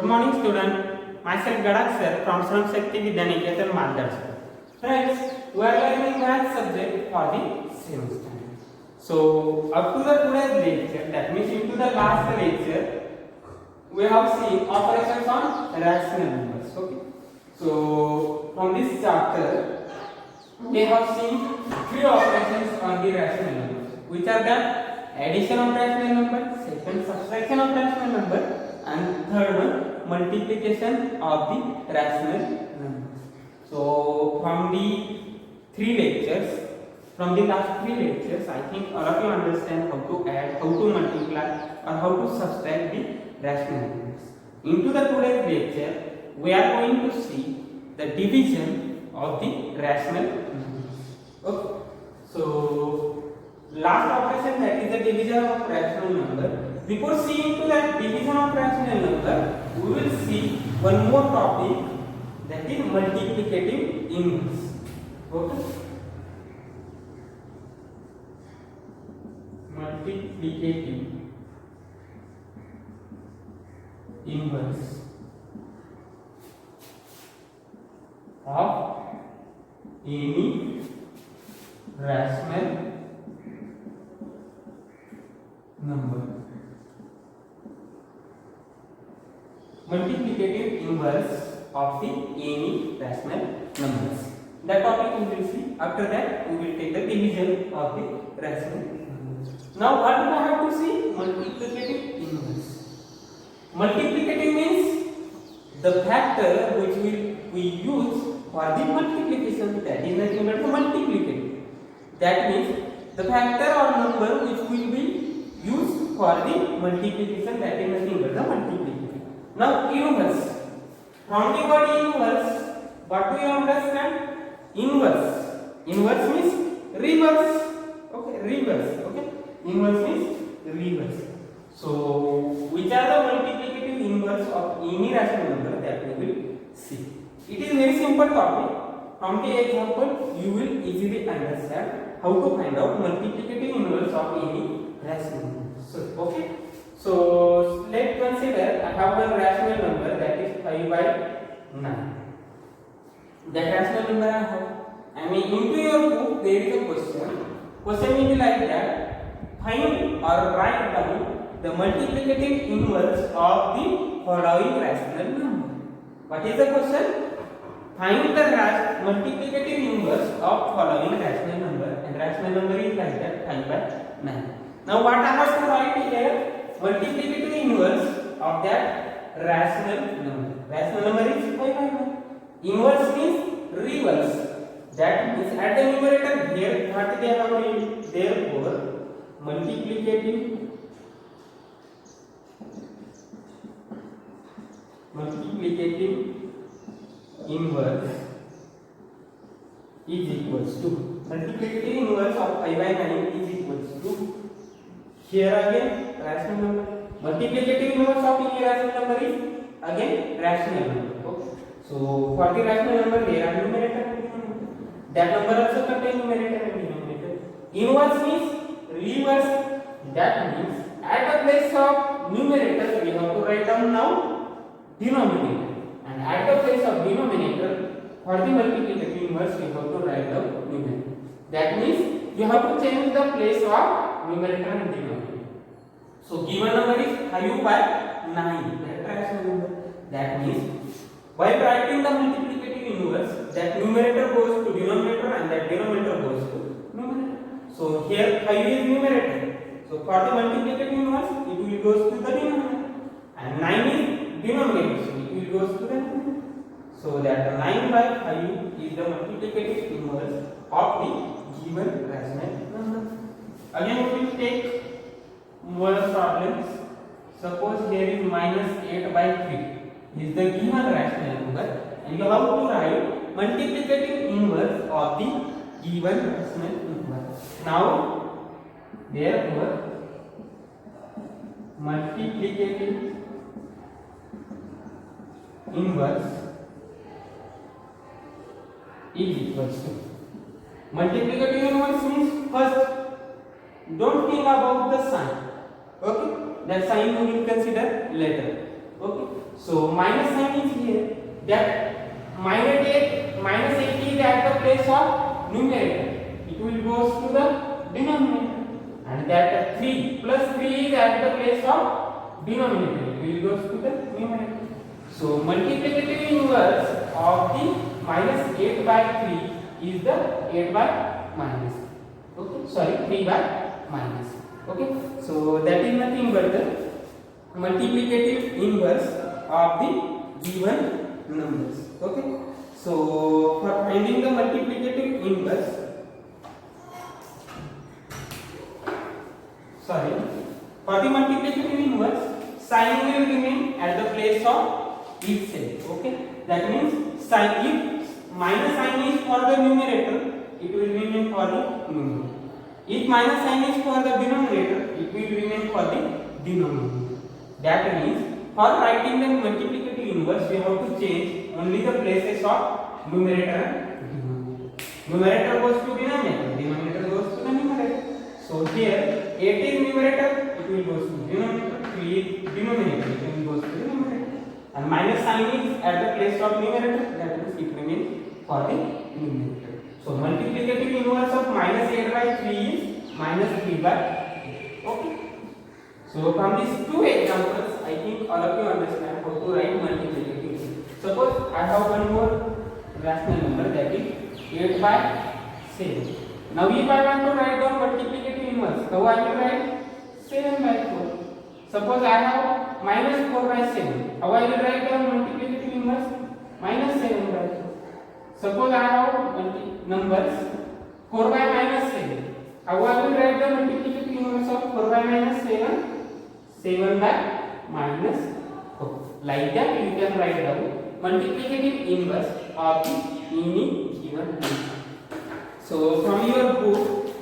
morning student, myself Gadak sir from Sram Shakti Vidyaniketan Madrasa. Friends, we are learning math subject for the same standard. So up to the today's lecture, that means into the last lecture, we have seen operations on rational numbers. Okay. So from this chapter, we have seen three operations on the rational numbers, which are the addition of rational number, second subtraction of rational number, and third one multiplication of the rational numbers. So from the last three lectures, I think all of you understand how to add, how to multiply, or how to subtract the rational numbers. Into the today's lecture, we are going to see the division of the rational numbers. Okay. So last operation, that is the division of rational number. Before seeing to that division of rational number, we will see one more topic, that is multiplicative inverse. Okay. Multiplicative inverse of any rational number. Multiplicative inverse of the any rational numbers. That topic we will see. After that, we will take the division of the rational numbers. Now, what do I have to see? Multiplicative inverse. Multiplicative means the factor which we use for the multiplication. That is nothing but the multiplicative. That means the factor or number which will be used for the multiplication. That is nothing but the multiplication. Now inverse. From the word inverse, what do you understand? Inverse. Inverse means reverse. Okay, reverse. Okay, inverse means reverse. So which are the multiplicative inverse of any rational number, that we will see. It is very simple topic. From the example, you will easily understand how to find out multiplicative inverse of any rational number. So okay. So let's consider I have one rational number, that is 5 by 9. That rational number I have. I mean, into your book there is a question. Question will be like that: find or write down the multiplicative inverse of the following rational number. What is the question? Find the multiplicative inverse of following rational number, and rational number is like that 5 by 9. Now what I have to write here? Multiplicative inverse of that rational number. Rational number is 5 by 9. Inverse means reverse. That means at the numerator here, what they have written? Therefore, multiplicative inverse is equals to multiplicative inverse of 5 by 9 is equals to, here again rational number. Multiplicative inverse of any rational number is again rational number. Okay. So for the rational number there are numerator and denominator. That number also contains numerator and denominator. Inverse means reverse. That means at the place of numerator we have to write down now denominator, and at the place of denominator for the multiplicative inverse we have to write down numerator. That means you have to change the place of numerator and denominator. So given number is 5 by 9, that rational number. That means by writing the multiplicative inverse, that numerator goes to denominator and that denominator goes to numerator. So here 5 is numerator. So for the multiplicative inverse, it will goes to the denominator, and 9 is denominator. So it will goes to the numerator. So that 9 by 5 is the multiplicative inverse of the given rational number. Again we will take more problems. Suppose here is minus 8 by 3 is the given rational number, and you have to write multiplicative inverse of the given rational number. Now therefore multiplicative inverse is equals to, multiplicative inverse means first don't think about the sign. Okay, that sign we will consider later. Okay, so minus sign is here. That minus 8 is at the place of numerator. It will goes to the denominator. And that 3 plus 3 is at the place of denominator. It will goes to the numerator. So multiplicative inverse of the minus 8 by 3 is the 8 by minus. Okay, sorry, 3 by minus. Okay, so that is nothing but the multiplicative inverse of the given numbers. Okay, so for finding the multiplicative inverse, for the multiplicative inverse, sign will remain at the place of itself. Okay, that means sign, if minus sign is for the numerator, it will remain for the numerator. If minus sign is for the denominator, it will remain for the denominator. That means for writing the multiplicative inverse, we have to change only the places of numerator and denominator. Numerator goes to denominator, denominator goes to the numerator. So here 8 is numerator, it will goes to denominator. 3 is denominator, it will goes to the numerator. And minus sign is at the place of numerator, that means it remains for the numerator. So multiplicative inverse of minus 8 by 3 is minus 3 by 8. Okay. So from these two examples, I think all of you understand how to write multiplicative inverse. Suppose I have one more rational number, that is 8 by 7. Now if I want to write down multiplicative inverse, how I will write 7 by 4. Suppose I have minus 4 by 7. How I will write down multiplicative inverse? Minus 7 by 4. Suppose I have numbers 4 by minus 7. How I will write the multiplicative inverse of 4 by minus 7? 7 by minus 4. Like that you can write down multiplicative inverse of any given number. So from your book,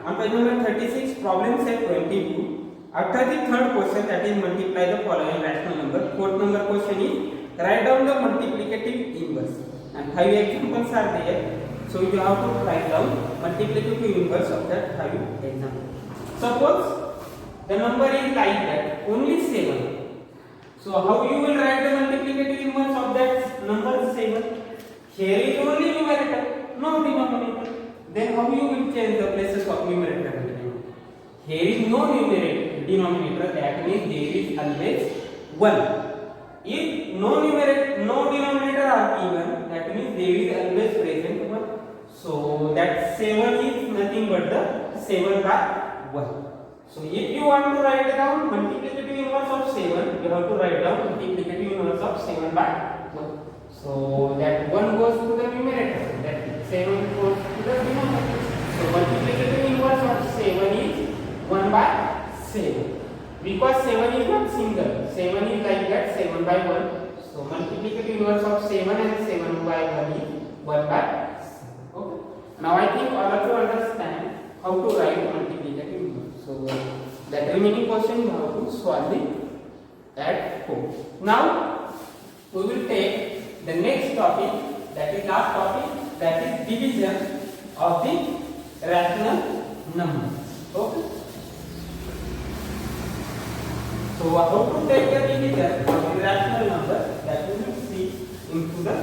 on page number 36, problem set 22, after the third question, that is multiply the following rational number, fourth number question is write down the multiplicative inverse. And 5 examples are there, so you have to write down multiplicative inverse of that 5 examples. Suppose the number is like that, only 7. So how you will write the multiplicative inverse of that number 7? Here is only numerator, no denominator. Then how you will change the places of numerator and denominator? Here is no numerator, denominator, that means there is always 1. If no numerator, no denominator are given, that means there is always present 1. So that 7 is nothing but the 7 by 1. So if you want to write down multiplicative inverse of 7, you have to write down multiplicative inverse of 7 by 1. So that 1 goes to the numerator, that 7 goes to the denominator. So multiplicative inverse of 7 is 1 by 7. Because 7 is not single, 7 is like that, 7 by 1. So multiplicative inverse of 7 and 7 by 1 is 1 by 7. Okay. Now I think all of you understand how to write multiplicative inverse. So that remaining question you have to solve it at home. Now we will take the next topic, that is last topic, that is division of the rational numbers. Okay. So how to take the division of the rational number, that we will see into the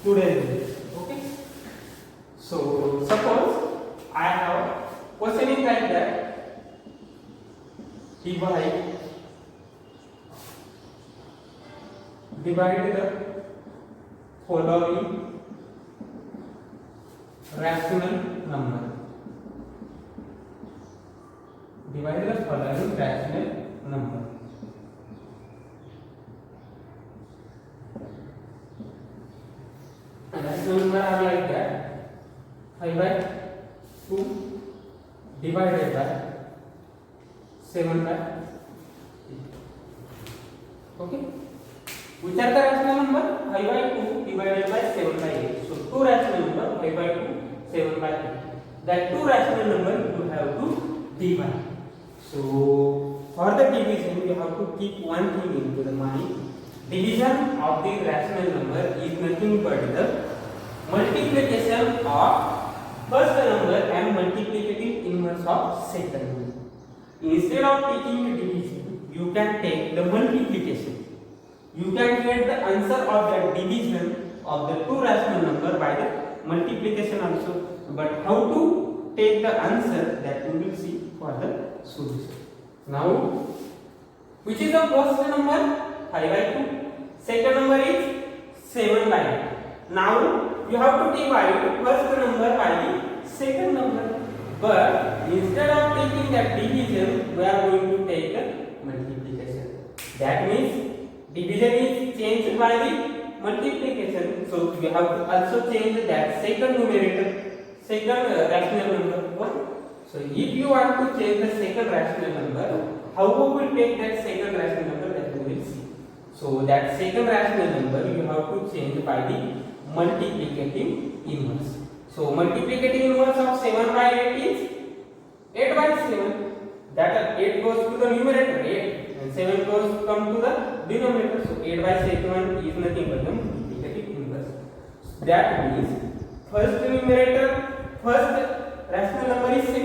today's video. Okay. So suppose I have question is like that, divide the following rational number. Divide the following rational number. Rational number are like that, 5 by 2 divided by 7 by 8. Okay. Which are the rational number? 5 by 2 divided by 7 by 8. So 2 rational number, 5 by 2, 7 by 8. That 2 rational number you have to divide. So for the division, you have to keep one thing into the mind. Division of the rational number is nothing but the multiplication of first number and multiplicative inverse of second number. Instead of taking the division, you can take the multiplication. You can get the answer of the division of the two rational number by the multiplication also. But how to take the answer, that we will see for the solution. Now, which is the first number? 5 by 2. Second number is 7 by 8. Now, you have to divide first number by the second number. But instead of taking the division, we are going to take the multiplication. That means division is changed by the multiplication. So we have to also change that second numerator, second rational number. Okay? So if you want to change the second rational number, how we will take that second rational number, that we will see. So that second rational number you have to change by the multiplicative inverse. So multiplicative inverse of 7 by 8 is 8 by 7. That 8 goes to the numerator, 8, and 7 goes come to the denominator. So 8 by 7 is nothing but the multiplicative inverse. That means first numerator, first rational number is 6.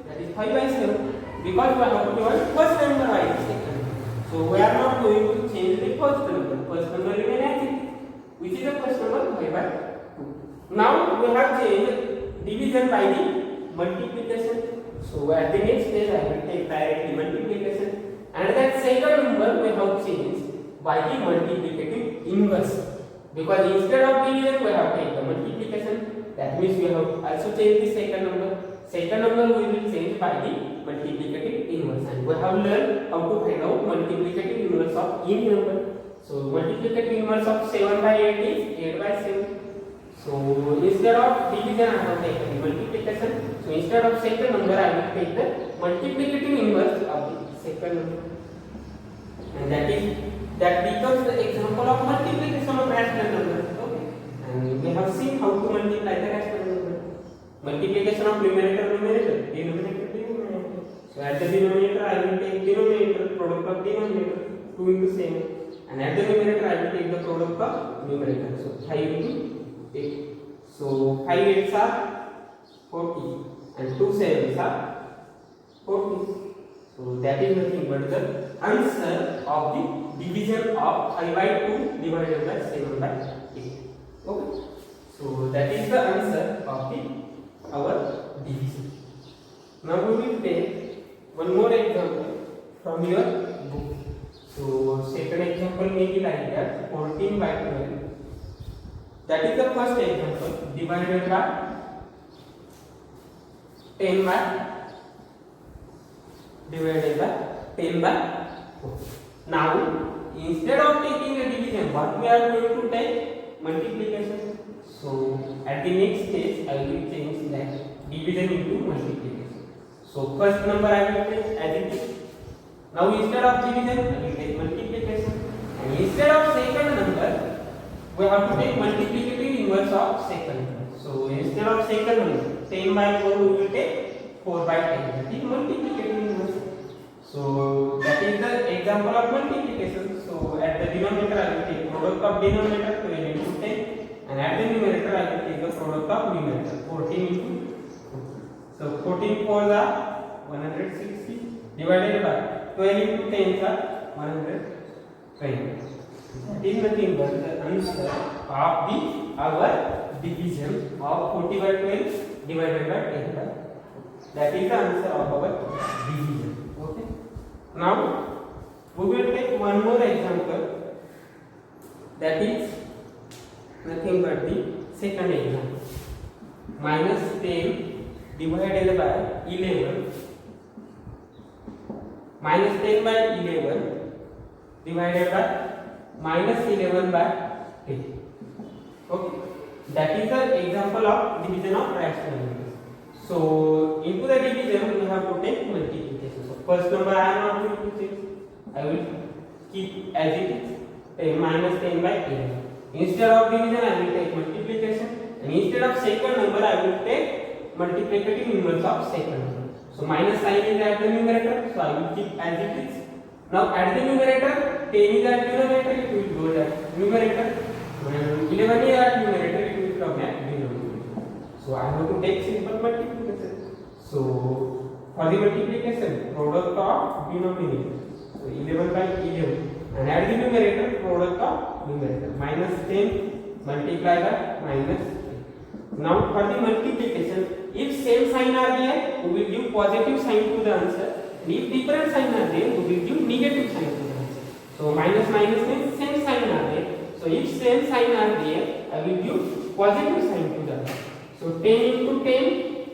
That is 5 by 7. Because we have to divide first number by second. So we are not going to change the first number. First number remain as it is. Which is the first number? 5 by 2. Now we have changed division by the multiplication. So at the next stage I will take directly multiplication. And that second number we have changed by the multiplicative inverse. Because instead of division we have taken the multiplication. That means we have also changed the second number. Second number we will change by the multiplicative inverse, and we have learned how to find out multiplicative inverse of any number. So multiplicative inverse of 7 by 8 is 8 by 7. So instead of division I have taken the multiplication. So instead of second number I will take the multiplicative inverse of the second number, and that becomes the example of multiplication of rational numbers. Okay, and we have seen how to multiply the rational number. Multiplication of numerator, denominator. So at the denominator I will take denominator, product of denominator, 2 into 7, and at the numerator I will take the product of numerator. So 5 into 8. So 5 8s are 40 and 2 7s are 40. So that is nothing but the answer of the division of 5 by 2 divided by 7 by 8. Okay. So that is the answer of our division. Now we will take one more example from your book. So second example may be like that, 14 by 12. That is the first example, divided by 10 by 4. Now instead of taking the division, what we are going to take? Multiplication. So at the next stage I will change that division into multiplication. So first number I will take as it is. Now instead of division I will take multiplication, and instead of second number we have to take multiplicative inverse of second number. So instead of second number 10 by 4 we will take 4 by 10. That is multiplicative inverse. So that is the example of multiplication. So at the denominator I will take product of denominator 12 into 10. And at the numerator I will take the product of numerator, 14 into 4. So 14 4s are 160 divided by 12 into 10s are 120. That is nothing but the answer of our division of 40 by 12 divided by 10 by 4. That is the answer of our division. Okay. Now we will take one more example, that is nothing but the second example. Minus 10 divided by 11. Minus 10 by 11 divided by minus 11 by 10. Okay. That is the example of division of rational numbers. So into the division we have to take multiplication. So first number I am not going to change. I will keep as it is, minus 10 by 11. Instead of division I will take multiplication, and instead of second number I will take multiplicative inverse of second number. So minus sign is at the numerator, so I will keep as it is. Now at the numerator 10 is at denominator, it will go at numerator. 11 is at numerator, it will come at denominator. So I have to take simple multiplication. So for the multiplication, product of denominator. So 11 11 by 11 and add the numerator, product of numerator, minus 10 multiplied by minus 10. Now for the multiplication, if same sign are there, we will give positive sign to the answer. And if different sign are there, we will give negative sign to the answer. So minus minus means same sign are there. So if same sign are there, I will give positive sign to the answer. So 10 into 10,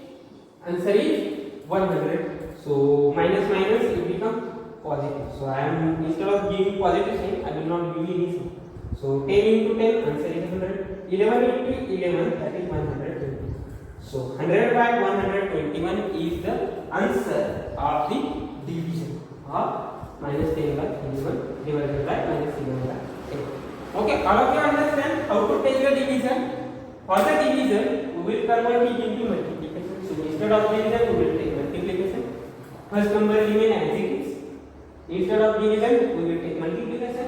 answer is 100. So minus minus it become positive. So I am, instead of giving positive sign, I will not give any sign. So 10 into 10, answer is 100. 11 into 11, that is 120. So 100 by 121 is the answer of the division of minus 10 by 11 divided by minus 11 by 10. Okay, all of you understand how to take the division? For the division, we will convert it into multiplication. So instead of division, we will take multiplication. First number remain as it is. Instead of division, we will take multiplication.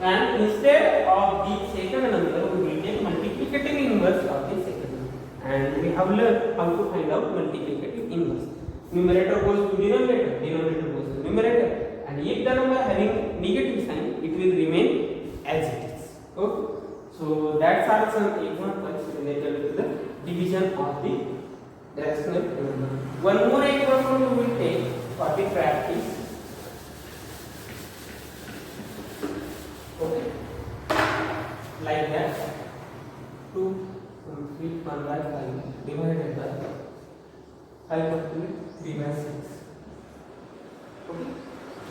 And instead of the second number, we will take multiplicative inverse of the second number. And we have learned how to find out multiplicative inverse. Numerator goes to denominator, denominator goes to numerator. And if the number having negative sign, it will remain as it is. Okay. So that's are some examples related to the division of the rational number. One more example we will take for the practice. Okay, like that. 2 complete 1 by 5 divided by 5 complete 3 by 6. Okay,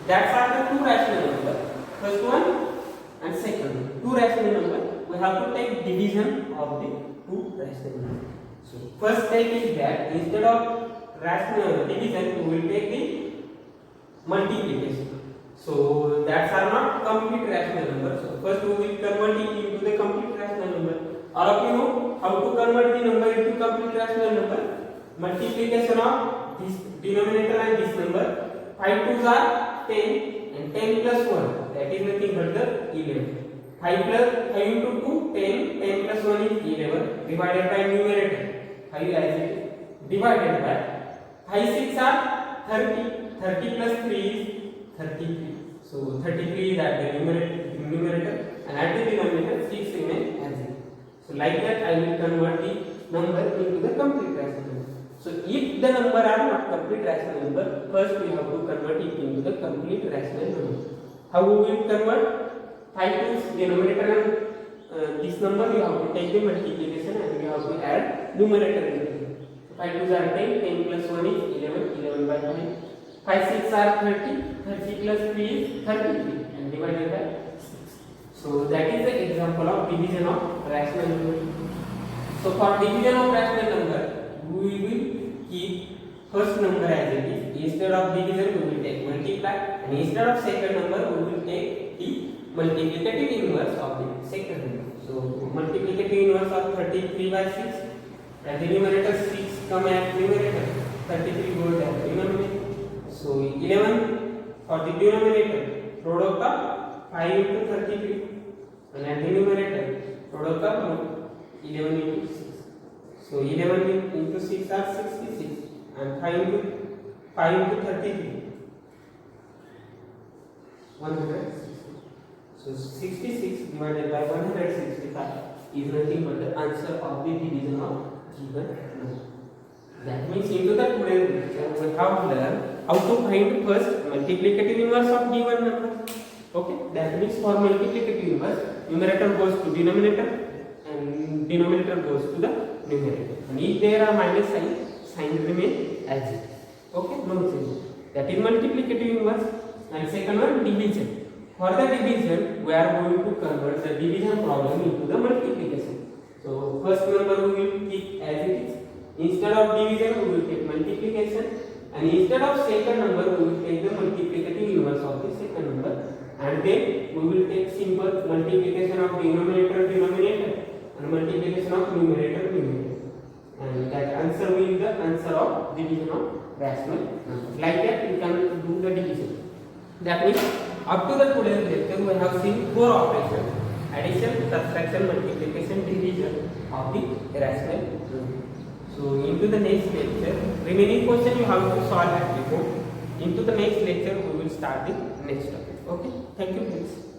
that's are the two rational number. First one and second one. Two rational number. We have to take division of the two rational numbers. So first step is that instead of rational division, we will take the multiplication. So that's are not complete rational number. So first we will convert it into the complete rational number. All of you know how to convert the number into complete rational number. Multiplication of this denominator and this number. 5 2s are 10 and 10 plus 1, that is nothing but the 11. 5 into 2, 10, 10 plus 1 is 11 divided by numerator 5 as it is divided by 5 6 are 30, 30 plus 3 is 33. So 33 is at the numerator and at the denominator 6 remains as it is. So like that I will convert the number into the complete rational number. So if the number are not complete rational number, first we have to convert it into the complete rational number. How we will convert? 5 to denominator and this number you have to take the multiplication and you have to add numerator into it. 5 2s are 10, 10 plus 1 is 11, 11 by 5. 5 6 are 30, 30 plus 3 is 33 and divided by 6. So that is the example of division of rational number. So for division of rational number, we will keep first number as it is. Instead of division, we will take multiply, and instead of second number, we will take the multiplicative inverse of the second number. So multiplicative inverse of 33 by 6, and the numerator 6 come as numerator, 33 goes as denominator. So 11 for the denominator, product of 5 into 33, and at the numerator, product of 11 into 6. So 11 into 6 are 66, and 5 into 33, 160. So 66 divided by 165 is nothing but the answer of the division of given number. That means into the today's lecture we have learned how to find first multiplicative inverse of given number. Okay, that means for multiplicative inverse, numerator goes to denominator and denominator goes to the numerator. And if there are minus sign remain as it. Okay, no change. That is multiplicative inverse. And second one, division. For the division, we are going to convert the division problem into the multiplication. So first number we will keep as it is. Instead of division, we will take multiplication, and instead of second number, we will take the multiplicative inverse of the second number, and then we will take simple multiplication of denominator and multiplication of numerator, and that answer will be the answer of division of rational number. Like that, we can do the division. That means up to the today's lecture, we have seen 4 operations: addition, subtraction, multiplication, division of the rational number. So into the next lecture, remaining question you have to solve at before. Into the next lecture, we will start the next topic. Okay, thank you friends.